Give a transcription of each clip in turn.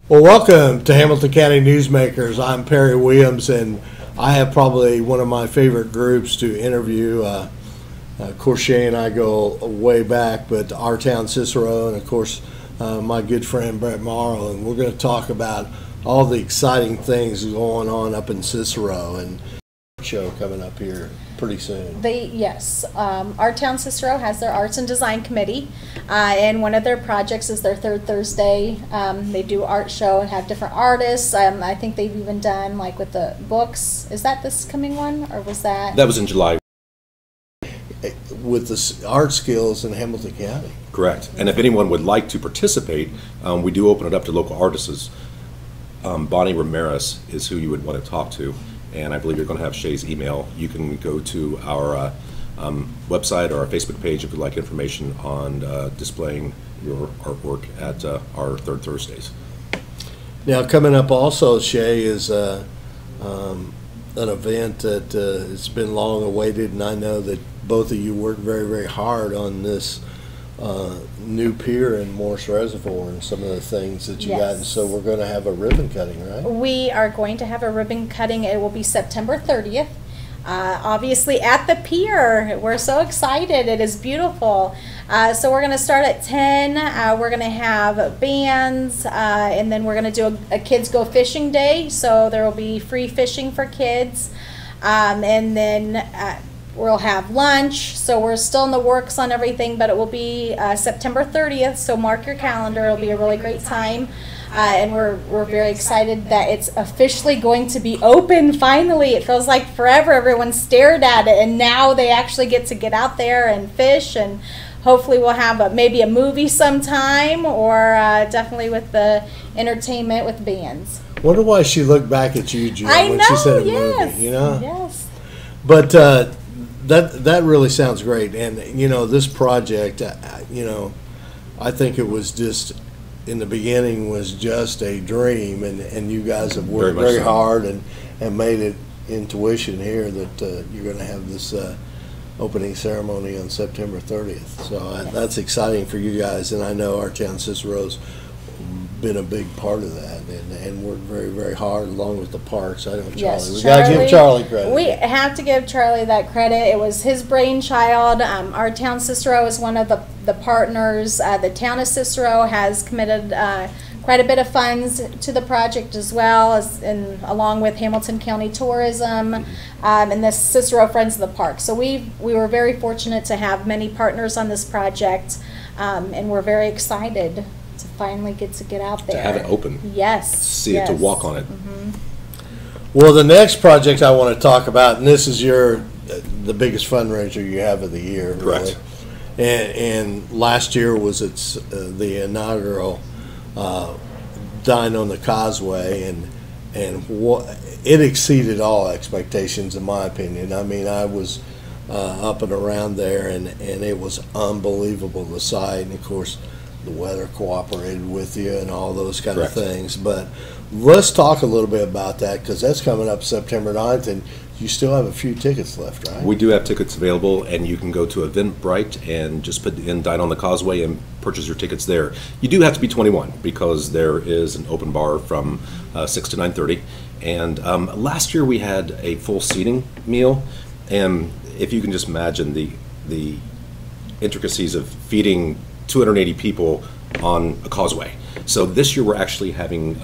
Well, welcome to Hamilton County Newsmakers. I'm Perry Williams, and I have probably one of my favorite groups to interview. Of course, Shay and I go way back, but our Town Cicero, and of course, my good friend Brett Morrow, and we're going to talk about all the exciting things going on up in Cicero and show coming up here pretty soon. Yes, our Town Cicero has their Arts and Design Committee, and one of their projects is their third Thursday. They do art show and have different artists. I think they've even done like with the books. Is that this coming one, or was that? That was in July. With the art skills in Hamilton County. Correct. And if anyone would like to participate, we do open it up to local artists. Bonnie Ramirez is who you would want to talk to. And I believe you're going to have Shay's email. You can go to our website or our Facebook page if you'd like information on displaying your artwork at our third Thursdays. Now, coming up also, Shay, is an event that it's been long awaited, and I know that both of you worked very, very hard on this new pier in Morse Reservoir and some of the things that you got. And so we're going to have a ribbon cutting, right? We are going to have a ribbon cutting. It will be September 30th. Obviously at the pier. We're so excited. It is beautiful. So we're going to start at 10. We're going to have bands, and then we're going to do a kids go fishing day. So there will be free fishing for kids. And then we'll have lunch, so we're still in the works on everything, but it will be September 30th, so mark your calendar. It'll be a really great time, and we're very excited that it's officially going to be open finally. It feels like forever. Everyone stared at it, and now they actually get to get out there and fish, and hopefully we'll have maybe a movie sometime, or definitely with the entertainment with bands. Wonder why she looked back at you, Jill, when she said a movie, you know? Yes. But that really sounds great, and you know, this project, you know, I think it was just in the beginning was just a dream, and you guys have worked very hard and made it intuition here that you're going to have this opening ceremony on September 30th. So that's exciting for you guys, and I know our Town Cicero's been a big part of that, and worked very, very hard along with the parks. I know Charlie. Yes, we got to give Charlie credit. We have to give Charlie that credit. It was his brainchild. Our Town Cicero is one of the partners. The Town of Cicero has committed quite a bit of funds to the project as well, and along with Hamilton County Tourism and the Cicero Friends of the Park. So we were very fortunate to have many partners on this project, and we're very excited to finally get out there. To have it open. Yes. See it, to walk on it. Mm-hmm. Well, the next project I want to talk about, and this is the biggest fundraiser you have of the year. Correct. Really. And last year was the inaugural Dine on the Causeway, and it exceeded all expectations in my opinion. I mean, I was up and around there, and it was unbelievable, the sight, and of course the weather cooperated with you and all those kind of things. But let's talk a little bit about that, because that's coming up September 9th, and you still have a few tickets left, right? We do have tickets available, and you can go to Eventbrite and just put in Dine on the Causeway and purchase your tickets there. You do have to be 21 because there is an open bar from 6 to 9:30. And last year we had a full seating meal, and if you can just imagine the intricacies of feeding 280 people on a causeway. So this year we're actually having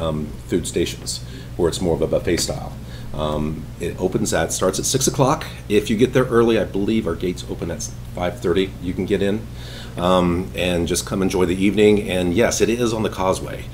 food stations where it's more of a buffet style. It starts at 6 o'clock. If you get there early, I believe our gates open at 5:30. You can get in and just come enjoy the evening. And yes, it is on the causeway.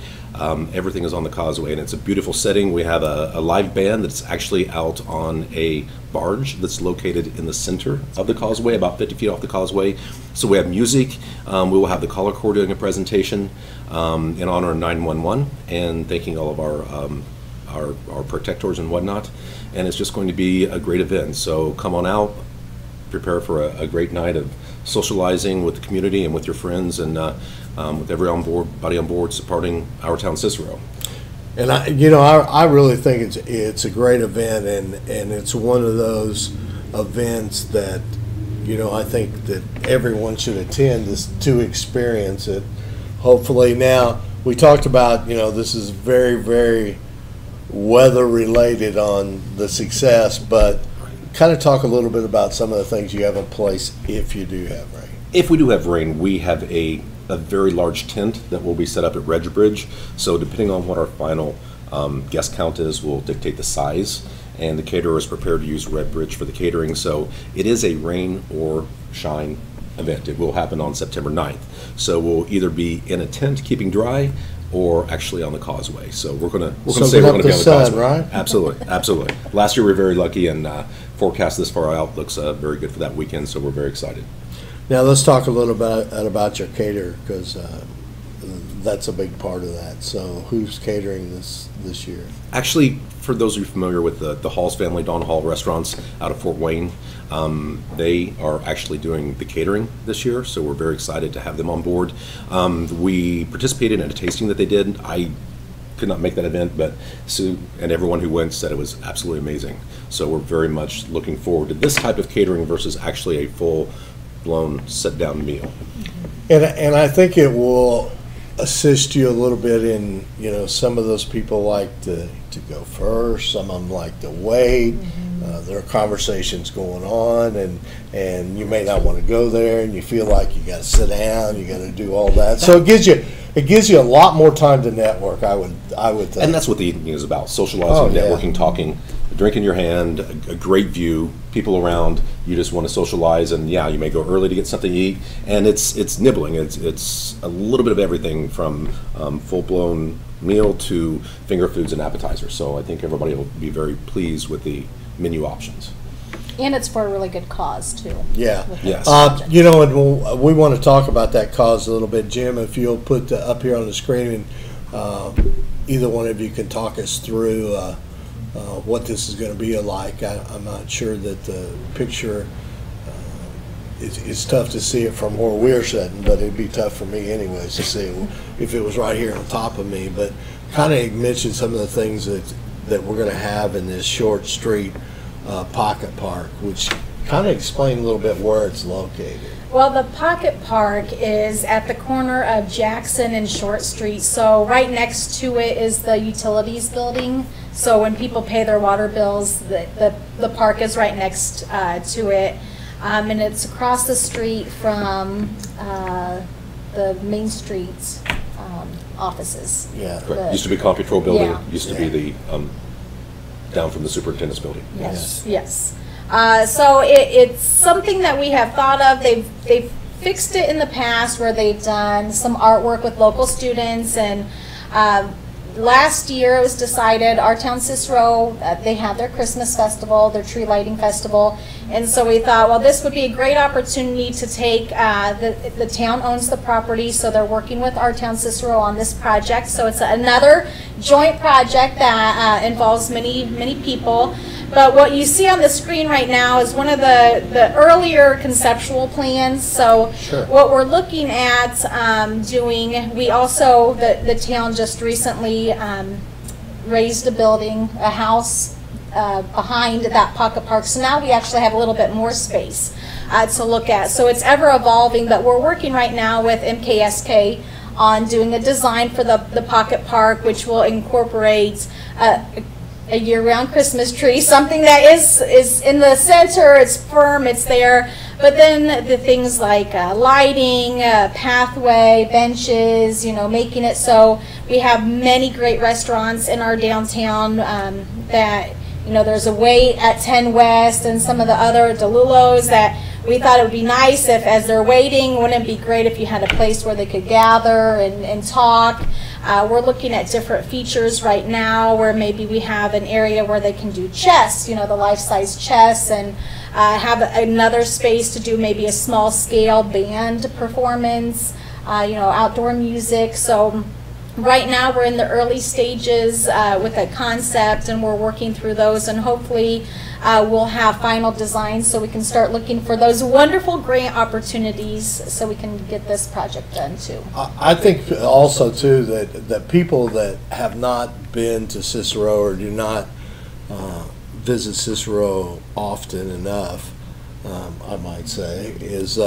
Everything is on the causeway, and it's a beautiful setting. We have a live band that's actually out on a barge that's located in the center of the causeway, about 50 feet off the causeway. So we have music. We will have the caller corps doing a presentation in honor of 911 and thanking all of our protectors and whatnot. And it's just going to be a great event. So come on out, prepare for a great night of socializing with the community and with your friends, and with everybody on board supporting our Town Cicero. And I really think it's a great event, and it's one of those events that I think that everyone should attend to experience it hopefully. Now, we talked about, this is very, very weather related on the success, but kind of talk a little bit about some of the things you have in place if you do have rain. If we do have rain, we have a very large tent that will be set up at Reg Bridge. So depending on what our final guest count is, will dictate the size. And the caterer is prepared to use Red Bridge for the catering. So it is a rain or shine event. It will happen on September 9th. So we'll either be in a tent keeping dry or actually on the Causeway. So we're gonna say we're gonna be on the Causeway. Right? Absolutely, absolutely. Last year we were very lucky, and forecast this far out looks very good for that weekend. So we're very excited. Now let's talk a little bit about your caterer, because that's a big part of that. So who's catering this year? Actually, for those of you familiar with the Hall's family, Don Hall Restaurants out of Fort Wayne, they are actually doing the catering this year, so we're very excited to have them on board. We participated in a tasting that they did. I could not make that event, but Sue and everyone who went said it was absolutely amazing. So we're very much looking forward to this type of catering versus actually a full-blown sit-down meal. And I think it will assist you a little bit in, some of those people like to go first, some of them like to wait. There are conversations going on, and you may not want to go there, and you feel like you got to sit down, you got to do all that. So it gives you a lot more time to network. I would think. And that's what the evening is about: socializing, networking, talking, a drink in your hand, a great view, people around. You just want to socialize, and you may go early to get something to eat, and it's nibbling. It's a little bit of everything from full-blown meal to finger foods and appetizers. So I think everybody will be very pleased with the menu options. And it's for a really good cause, too. Yeah. Yes. And we want to talk about that cause a little bit. Jim, if you'll put up here on the screen, and either one of you can talk us through what this is going to be like. I'm not sure that the picture, it's tough to see it from where we're sitting, but it'd be tough for me anyways to see if it was right here on top of me. But kind of mention some of the things that we're going to have in this short street pocket park, which kind of explain a little bit where it's located. Well, the Pocket Park is at the corner of Jackson and Short Street. So right next to it is the utilities building. So when people pay their water bills, the park is right next to it. And it's across the street from the Main Street offices. Yeah. Correct. Used to be Control Building. Yeah. Used to be the down from the superintendent's building. Yes. So it's something that we have thought of. They've fixed it in the past where they've done some artwork with local students, and last year it was decided, our Town Cicero, they have their Christmas festival, their tree lighting festival, and so we thought, well, this would be a great opportunity to take, the town owns the property, so they're working with our Town Cicero on this project. So it's another joint project that involves many people. But what you see on the screen right now is one of the earlier conceptual plans. So what we're looking at doing, we also, the town just recently raised a building, a house behind that pocket park. So now we actually have a little bit more space to look at. So it's ever evolving, but we're working right now with MKSK on doing a design for the pocket park, which will incorporate a year-round Christmas tree, something that is in the center, it's firm, it's there, but then the things like lighting, pathway, benches, making it so we have many great restaurants in our downtown that, there's a wait at 10 West and some of the other DeLulo's that we thought it would be nice if, as they're waiting, wouldn't it be great if you had a place where they could gather and talk. We're looking at different features right now where maybe we have an area where they can do chess, the life-size chess, and have another space to do maybe a small-scale band performance, outdoor music. So right now we're in the early stages with a concept, and we're working through those, and hopefully we'll have final designs so we can start looking for those wonderful grant opportunities so we can get this project done too. I think also too that people that have not been to Cicero or do not visit Cicero often enough, I might say, is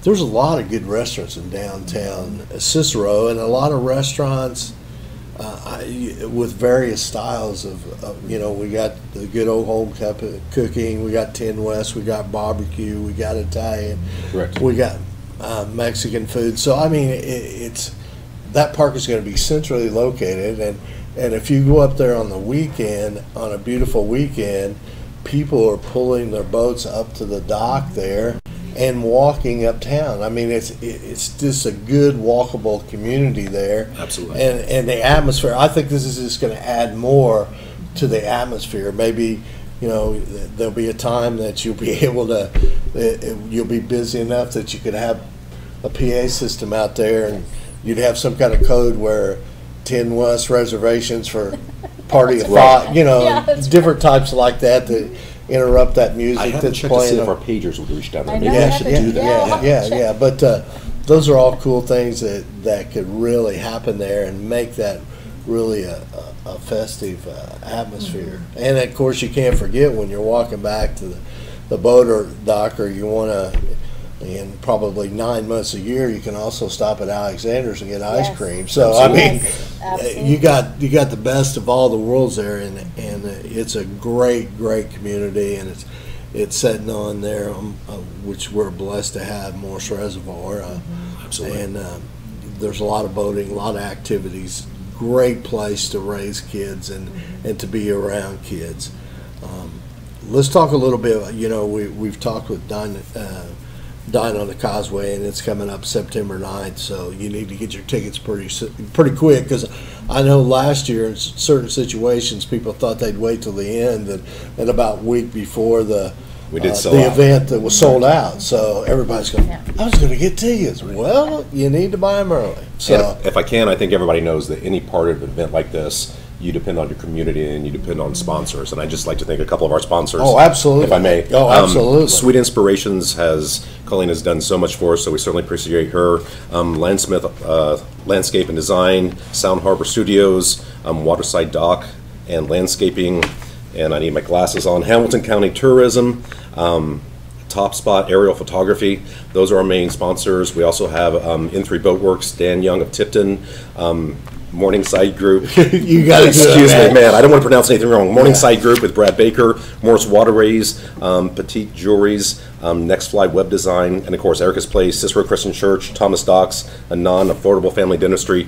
there's a lot of good restaurants in downtown Cicero, and a lot of restaurants with various styles of, you know, we got the good old home cooking, we got 10 West, we got barbecue, we got Italian, Correct. we got Mexican food. So I mean, it's that park is going to be centrally located, and if you go up there on the weekend, on a beautiful weekend, people are pulling their boats up to the dock there and walking uptown. I mean, it's just a good walkable community there. Absolutely. And the atmosphere, I think this is just going to add more to the atmosphere. Maybe, you know, there'll be a time that you'll be able to, you'll be busy enough that you could have a PA system out there, and you'd have some kind of code where 10 West reservations for party of five, you know, Yeah, different types like that to interrupt that music I haven't that's checked to see playing. if our pagers would reach down there. I Maybe know, I I should haven't- do that. yeah. But those are all cool things that could really happen there and make that really a festive atmosphere. Mm-hmm. And of course, you can't forget when you're walking back to the boat or dock, or you want to, and probably 9 months a year, you can also stop at Alexander's and get ice Yes. cream. So Absolutely. I mean, Absolutely. you got the best of all the worlds there, and it's a great community, and it's sitting on there, which we're blessed to have, Morse Reservoir, Absolutely. and there's a lot of boating, a lot of activities. Great place to raise kids and to be around kids. Let's talk a little bit. You know, we've talked with Dine on the Causeway, and it's coming up September 9th, so you need to get your tickets pretty quick, because I know last year in certain situations people thought they'd wait till the end, and about a week before We did sell the out. event that was sold out, so everybody's going, Yeah. I was going to get tickets. Well, you need to buy them early. So And if I can, I think everybody knows that any part of an event like this, you depend on your community and you depend on sponsors. And I'd just like to thank a couple of our sponsors. Oh, absolutely. If I may. Oh, absolutely. Sweet Inspirations Colleen has done so much for us, so we certainly appreciate her. Landsmith Landscape and Design, Sound Harbor Studios, Waterside Dock and Landscaping, and I need my glasses on, Hamilton County Tourism, Top Spot Aerial Photography. Those are our main sponsors. We also have N3 Boatworks, Dan Young of Tipton, Morningside Group. you got to Excuse me, man, I don't want to pronounce anything wrong. Morningside Group with Brad Baker, Morse Waterways, Petite Jewelries, Next Fly Web Design, and of course Erica's Place, Cicero Christian Church, Thomas Docks, Anon Affordable Family Dentistry,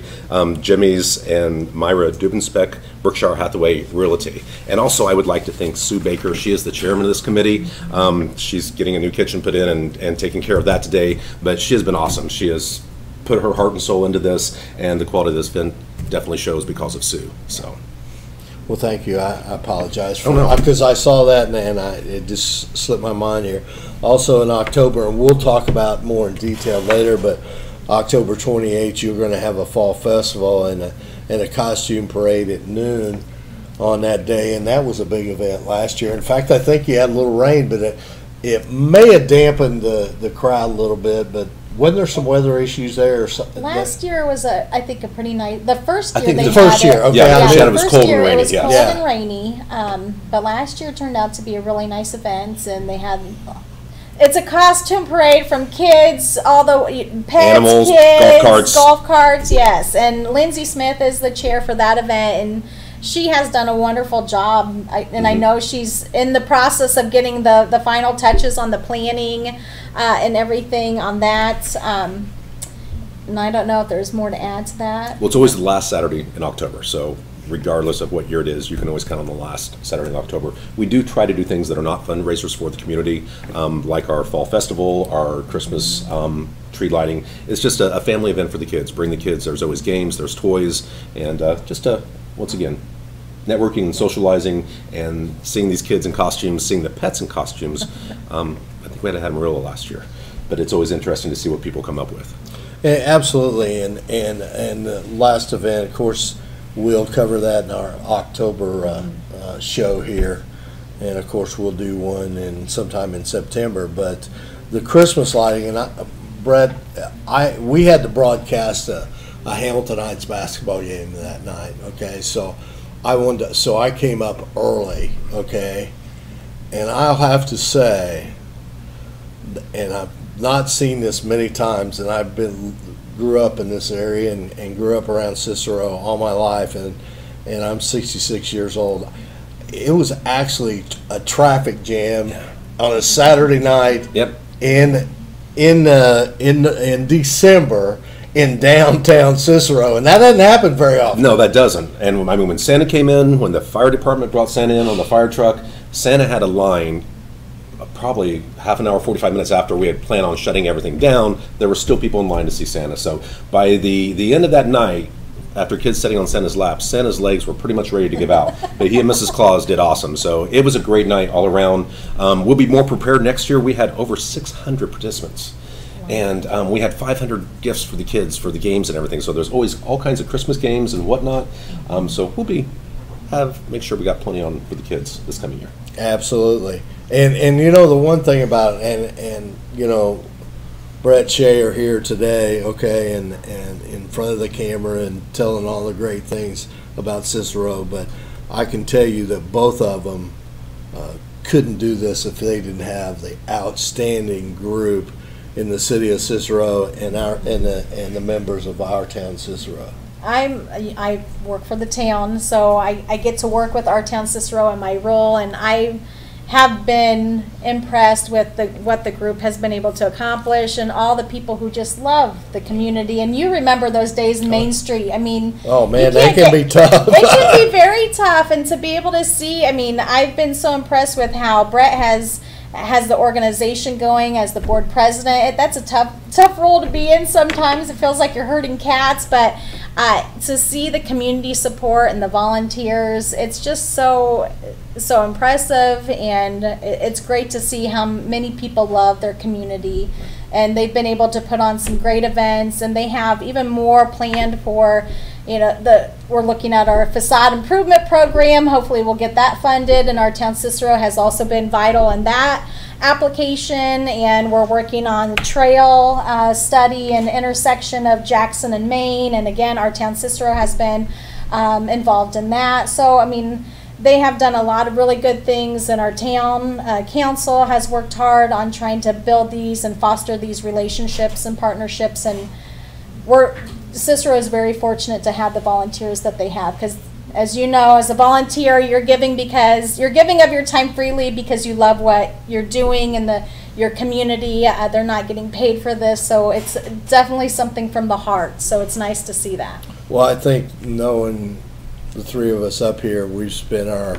Jimmy's, and Myra Dubenspeck, Berkshire Hathaway Realty. And also I would like to thank Sue Baker. She is the chairman of this committee. She's getting a new kitchen put in and taking care of that today, but she has been awesome. She has put her heart and soul into this, and the quality of this event definitely shows because of Sue. So, Well, thank you. I apologize for Oh, no. because I saw that and it just slipped my mind here. Also in October, and we'll talk about more in detail later, but October 28th, you're going to have a fall festival and a costume parade at noon on that day, and that was a big event last year. In fact, I think you had a little rain, but it may have dampened the crowd a little bit, but wasn't there some weather issues there or something? Last year was I think a pretty nice. The first I year think they the first had year, it- okay. Yeah, I the mean- year it was first cold and year rainy, It was yes. cold Yeah. and rainy, but last year turned out to be a really nice event, and they had. It's a costume parade from kids, all the pets, Animals, kids, golf carts. yes. And Lindsay Smith is the chair for that event, and she has done a wonderful job. I know she's in the process of getting the final touches on the planning and everything on that. And I don't know if there's more to add to that. well, it's always the last Saturday in October, so regardless of what year it is, you can always count on the last Saturday in October. We do try to do things that are not fundraisers for the community, like our fall festival, our Christmas tree lighting. It's just a family event for the kids. Bring the kids. There's always games, there's toys, and just once again, networking and socializing and seeing these kids in costumes, seeing the pets in costumes. I think we had Amarillo last year, but it's always interesting to see what people come up with. Yeah, absolutely, and the last event, of course, we'll cover that in our October show here, and of course we'll do one sometime in September. But the Christmas lighting, and Brett, we had to broadcast a Hamilton Heights basketball game that night. Okay, so I came up early. Okay, and I'll have to say, and not seen this many times, and grew up in this area and grew up around Cicero all my life, and I'm 66 years old. It was actually a traffic jam on a Saturday night. Yep. In December in downtown Cicero, and that doesn't happen very often. No, that doesn't. And I mean, when Santa came in, when the fire department brought Santa in on the fire truck, Santa had a line probably half an hour, 45 minutes after we had planned on shutting everything down. There were still people in line to see Santa. So by the end of that night, after kids sitting on Santa's lap, Santa's legs were pretty much ready to give out. But he and Mrs. Claus did awesome. So it was a great night all around. We'll be more prepared next year. We had over 600 participants. And we had 500 gifts for the kids for the games and everything. So there's always all kinds of Christmas games and whatnot. So we'll make sure we got plenty on for the kids this coming year. Absolutely. And you know, the one thing about it, and you know, Brett Shea are here today, okay, and in front of the camera and telling all the great things about Cicero, but I can tell you that both of them couldn't do this if they didn't have the outstanding group in the city of Cicero and the members of our town Cicero. I work for the town, so I get to work with our town Cicero in my role, and I have been impressed with what the group has been able to accomplish, and all the people who just love the community. And you remember those days in Main Street. I mean, oh man, they can be tough. It can be very tough, and to be able to see, I mean, I've been so impressed with how Brett has the organization going as the board president. That's a tough role to be in sometimes. It feels like you're herding cats, but to see the community support and the volunteers, it's just so impressive, and it's great to see how many people love their community, and they've been able to put on some great events, and they have even more planned for, you know, we're looking at our facade improvement program. Hopefully we'll get that funded, and our town Cicero has also been vital in that application, and we're working on the trail study and intersection of Jackson and Main, and again, our town Cicero has been involved in that. So I mean, they have done a lot of really good things, and our town council has worked hard on trying to build these and foster these relationships and partnerships, and Cicero is very fortunate to have the volunteers that they have, because as you know, as a volunteer, you're giving of your time freely because you love what you're doing in your community. They're not getting paid for this, so it's definitely something from the heart. So it's nice to see that. Well, I think knowing the three of us up here, we've spent our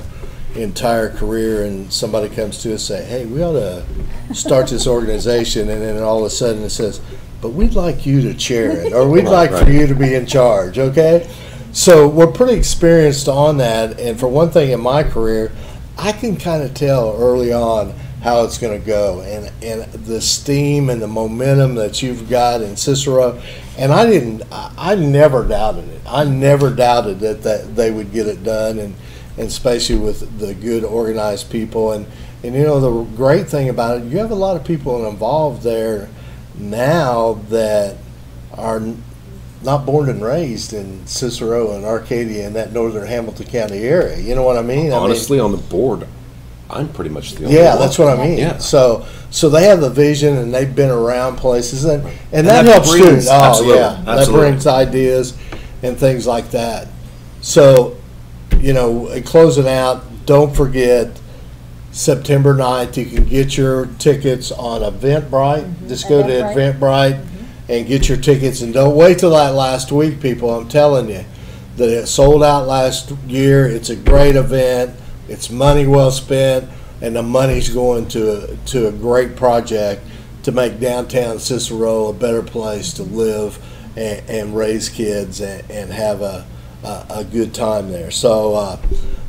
entire career, and somebody comes to us and say, hey, we ought to start this organization, and then all of a sudden it says, but we'd like you to chair it, or we'd like for you to be in charge, okay? So we're pretty experienced on that, and for one thing in my career, I can kind of tell early on how it's going to go, and the steam and the momentum that you've got in Cicero, and I never doubted it. I never doubted that they would get it done, and especially with the good organized people, and you know, the great thing about it, you have a lot of people involved there now that are not born and raised in Cicero and Arcadia and that northern Hamilton County area. You know what I mean? Honestly, on the board, I'm pretty much the only yeah, one. that's what I mean. Yeah. So they have the vision, and they've been around places, and that that helps brings, too. Oh absolutely, yeah, that absolutely. brings ideas and things like that. So, you know, closing out, don't forget September 9th, you can get your tickets on Eventbrite. Just go to Eventbrite and get your tickets, and don't wait till that last week, people. I'm telling you that it sold out last year. It's a great event. It's money well spent, and the money's going to a great project to make downtown Cicero a better place to live and raise kids and have a good time there. So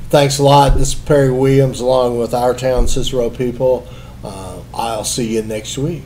thanks a lot. This is Perry Williams along with our town Cicero people. I'll see you next week.